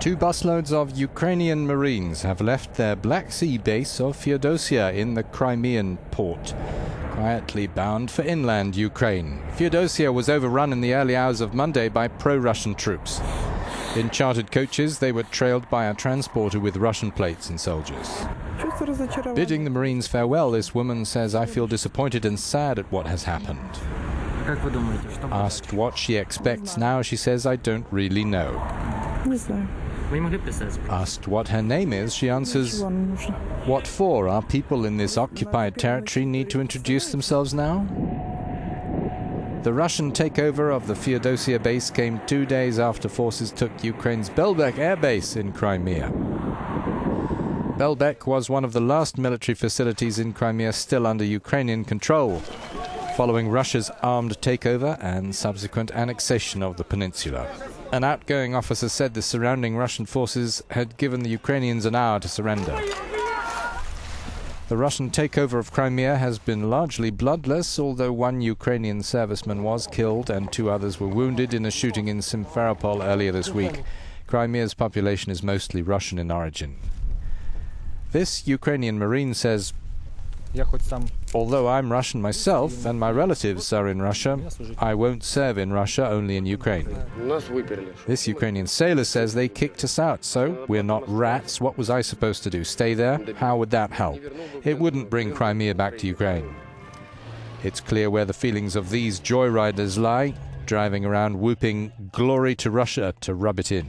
Two busloads of Ukrainian Marines have left their Black Sea base of Feodosia in the Crimean port, quietly bound for inland Ukraine. Feodosia was overrun in the early hours of Monday by pro-Russian troops. In chartered coaches, they were trailed by a transporter with Russian plates and soldiers. Bidding the Marines farewell, this woman says, "I feel disappointed and sad at what has happened." Asked what she expects now, she says, "I don't really know." Asked what her name is, she answers, "What for? Our people in this occupied territory need to introduce themselves now?" The Russian takeover of the Feodosia base came 2 days after forces took Ukraine's Belbek air base in Crimea. Belbek was one of the last military facilities in Crimea still under Ukrainian control, following Russia's armed takeover and subsequent annexation of the peninsula. An outgoing officer said the surrounding Russian forces had given the Ukrainians an hour to surrender. The Russian takeover of Crimea has been largely bloodless, although one Ukrainian serviceman was killed and 2 others were wounded in a shooting in Simferopol earlier this week. Crimea's population is mostly Russian in origin. This Ukrainian Marine says, "Although I'm Russian myself and my relatives are in Russia, I won't serve in Russia, only in Ukraine." This Ukrainian sailor says, "They kicked us out, so we're not rats. What was I supposed to do? Stay there? How would that help? It wouldn't bring Crimea back to Ukraine." It's clear where the feelings of these joyriders lie, driving around whooping "Glory to Russia" to rub it in.